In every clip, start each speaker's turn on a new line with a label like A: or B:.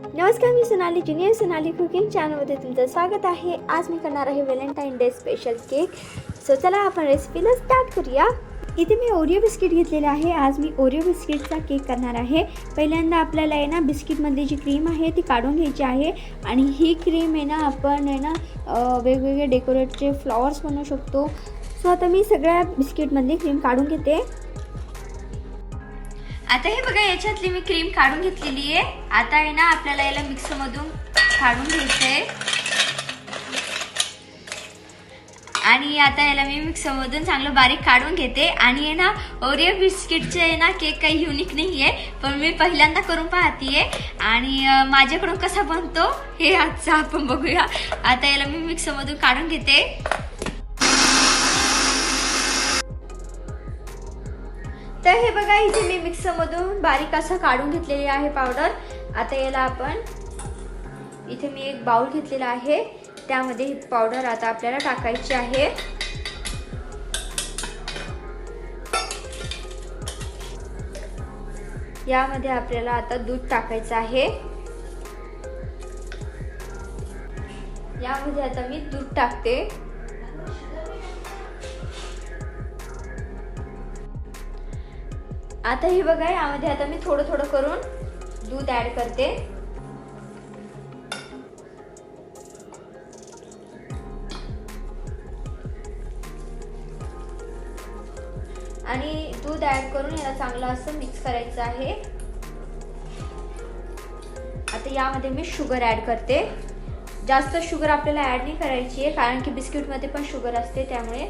A: नमस्कार, मी सोनाली कुकिंग चॅनलमध्ये तुमचं स्वागत आहे। आज मी करणार आहे Valentine day special cake. So चला आपण रेसिपीला स्टार्ट करूया। इथे मी ओरिओ बिस्किट घेतलेले आहे। आज मी ओरिओ बिस्किटचा केक करणार आहे। पहिल्यांदा आपल्याला आहे ना बिस्किटमधली जी क्रीम आहे ती काढून घ्यायची आहे आणि ही क्रीम आहे ना आपण आहे ना वेगवेगळे डेकोरेटचे फ्लॉवर्स बनवू शकतो। सो आता मी सगळ्या बिस्किटमधली क्रीम काढून घेते। आता हे बघा, याच्यातली मी क्रीम काढून घेतलेली आहे। आता आहे ना आपल्याला याला मिक्सरमधून काढून घ्यायचंय आणि आता याला मी मिक्सरमधून चांगलं बारीक काढून घेते। आणि आहे ना ओरिओ बिस्किटचे आहे ना केक काही युनिक नाही आहे, पण मी पहिल्यांदा करून पाहतीये आणि माझ्याकडून कसा बनतो हे आजचं आपण बघूया। आता याला मी मिक्सरमधून काढून घेते। तर हे बघा, इथे मी मिक्सरमधून बारीक असं काढून घेतलेली आहे पावडर। आता याला आपण इथे मी एक बाउल घेतलेला आहे, त्यामध्ये ही पावडर आता आपल्याला टाकायची आहे। यामध्ये आपल्याला आता दूध टाकायचं आहे। यामध्ये आता मी दूध टाकते। आता हे बघा, यामध्ये आता मी थोडं थोडं करून दूध ऍड करते। आणि दूध ऍड करून याला चांगलं असं मिक्स करायचं आहे। आता यामध्ये मी शुगर ऍड करते। जास्त शुगर आपल्याला ऍड नाही करायची आहे, कारण की बिस्किट मध्ये पण शुगर असते, त्यामुळे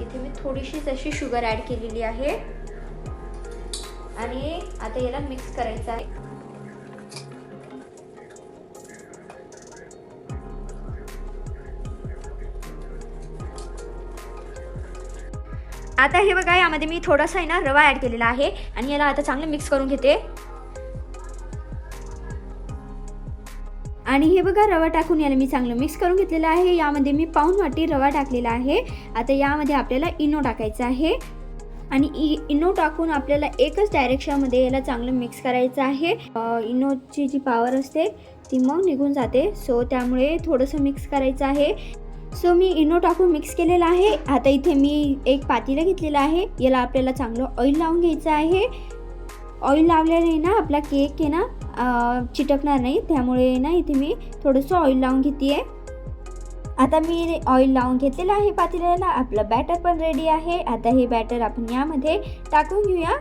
A: इथे मी थोडीशीच अशी शुगर ऍड केलेली आहे। आणि आता याला मिक्स करायचं आहे। आता हे बघा, यामध्ये मी थोडासा आहे ना रवा ऍड केलेला आहे आणि याला आता चांगलं मिक्स करून घेते। आणि हे बघा, रवा टाकून याला मी चांगलं मिक्स करून घेतलेलं आहे। यामध्ये मी पाऊण वाटी रवा टाकलेला आहे। आता यामध्ये आपल्याला इनो टाकायचं आहे आणि इनो टाकून आपल्याला एकच डायरेक्शनमध्ये याला चांगलं मिक्स करायचं आहे। इनोची जी पॉवर असते ती मग निघून जाते, सो त्यामुळे थोडंसं मिक्स करायचं आहे। सो मी इनो टाकून मिक्स केलेलं आहे। आता इथे मी एक पातेलं घेतलेलं आहे, याला आपल्याला चांगलं ऑइल लावून घ्यायचं आहे। ऑइल लावल्याने ना आपला केक आहे ना चिटकणार नाही, त्यामुळे ना इथे मी थोडंसं ऑइल लावून घेते। आता मी ऑइल लावून घेतलेलं आहे पातेल्याला। आपलं बॅटर पण रेडी आहे। आता हे बॅटर आपण यामध्ये टाकून घेऊया।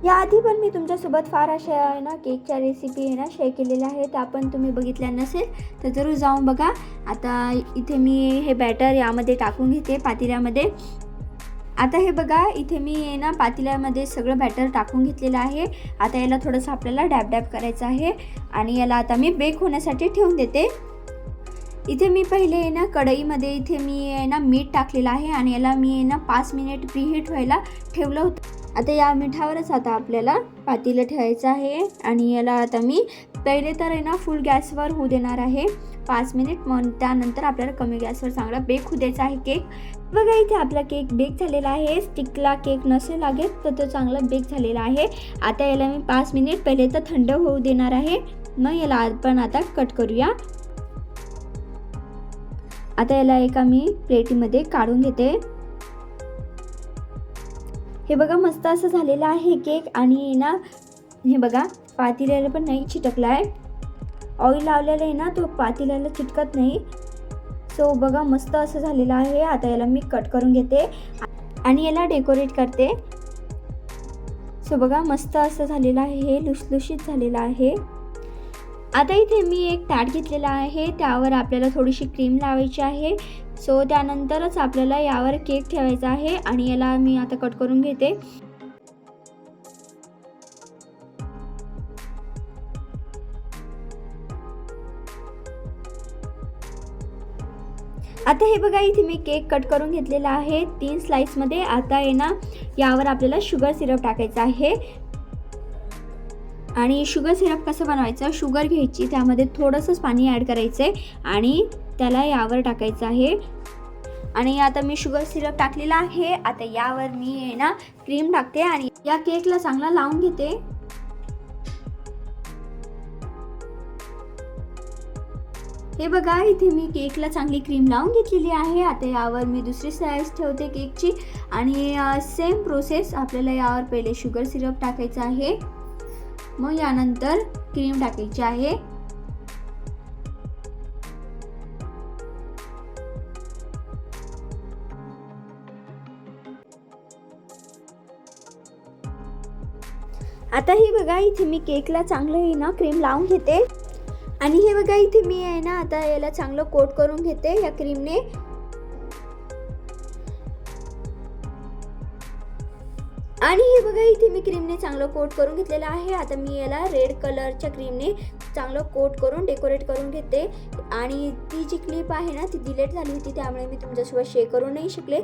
A: याआधी पण मी तुमच्यासोबत फार अशा आहे ना केकच्या रेसिपी आहे ना शेअर केलेल्या आहेत, त्या पण तुम्ही बघितल्या नसेल तर जरूर जाऊन बघा। आता इथे मी हे बॅटर यामध्ये टाकून घेते पातेल्यामध्ये। आता हे बघा, इथे मी आहे ना पातेल्यामध्ये सगळं बॅटर टाकून घेतलेलं आहे। आता याला थोडंसं आपल्याला डॅब डॅब करायचं आहे आणि याला आता मी बेक होण्यासाठी ठेवून देते। इथे मी पहिले आहे ना कढईमध्ये इथे मी आहे ना मीठ टाकलेलं आहे आणि याला मी आहे ना 5 मिनिट प्रीहीट व्हायला ठेवलं होतं। आता या मिठावरच आता आपल्याला पातेलं ठेवायचं आहे आणि याला आता मी पहिले तर आहे ना फुल गॅसवर होऊ देणार आहे 5 मिनिट, मग त्यानंतर आपल्याला कमी गॅसवर चांगला बेक होऊ द्यायचा आहे केक। बघा, इथे आपला केक बेक झालेला आहे। स्टिकला केक नसेल लागत तर तो चांगला बेक झालेला आहे। आता याला मी 5 मिनिट पहिले तर थंड होऊ देणार आहे, मग याला आपण आता कट करूया। आता याला एका मी प्लेटीमध्ये काढून घेते। हे बघा, मस्त असं झालेलं आहे केक आणि ना हे बघा पातेल्याला पण नाही चिटकला आहे। ऑइल लावलेलं आहे ना तो पातेल्याला चिटकत नाही। सो बघा, मस्त असं झालेलं आहे। आता याला मी कट करून घेते आणि याला डेकोरेट करते। सो बघा, मस्त असं झालेलं आहे, हे लुसलुशीत झालेलं आहे। आता इथे मी एक ताट घेतलेला आहे, त्यावर आपल्याला थोडीशी क्रीम लावायची आहे। सो त्यानंतरच आपल्याला यावर केक ठेवायचा आहे आणि याला मी आता कट करून घेते। आता हे बघा, इथे मी केक कट करून घेतलेला आहे 3 स्लाइसमध्ये। आता आहे ना यावर आपल्याला शुगर सिरप टाकायचं आहे आणि शुगर सिरप कसं बनवायचं, शुगर घ्यायची, त्यामध्ये थोडंसंच पाणी ॲड करायचं आहे आणि त्याला यावर टाकायचं आहे। आणि आता मी शुगर सिरप टाकलेला आहे। आता यावर मी आहे ना क्रीम टाकते आणि या केकला चांगला लावून घेते। हे बघा इथे मी केकला चांगली क्रीम लावून घेतलेली आहे. आता यावर मी दुसरी स्लाइस ठेवते केकची आणि सेम प्रोसेस आपल्याला यावर पहिले शुगर सिरप टाकायचं आहे, मग यानंतर क्रीम टाकायची आहे. आता हे बघा इथे मी केकला चांगलं आहे ना क्रीम लावून घेते आणि हे बघा इथे मी आहे ना आता याला चांगलं कोट करून घेते या क्रीमने. आणि हे बघा इथे मी क्रीमने चांगलं कोट करून घेतलेलं आहे. आता मी याला रेड कलरच्या क्रीमने चांगलं कोट करून डेकोरेट करून घेते. आणि ती जी क्लिप आहे ना ती डिलीट झाली होती, त्यामुळे मी तुमच्यासोबत शेअर करू नाही शकले.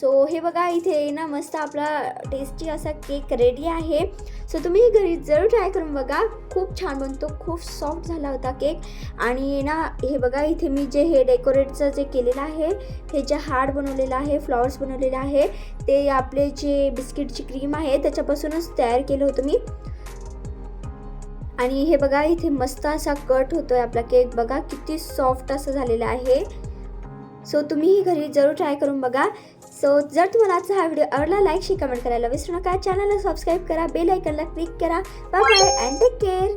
A: सो हे बघा इथे ना मस्त आपला टेस्टी असा केक रेडी आहे. सो तुम्ही घरी जरूर ट्राय करून बघा, खूप छान बनतो, खूप सॉफ्ट झाला होता केक. आणि ना हे बघा इथे मी जे हे डेकोरेटचं जे केलेलं आहे, हे जे हार्ट बनवलेलं आहे, फ्लॉवर्स बनवलेले आहे, ते आपले जे बिस्किटची क्रीम आहे त्याच्यापासूनच तयार केलं होतं मी. आणि हे बघा इथे मस्त असा कट होतोय आपला केक, बघा किती सॉफ्ट असं झालेला आहे. सो तुम्हीही घरी जरूर ट्राय करून बघा. सो जर तुम्हाला आजचा हा व्हिडिओ आवडला, लाईक शेअर कमेंट करायला विसरू नका. चॅनलला सबस्क्राईब करा, बेल आयकॉनला क्लिक करा. Bye bye and take care.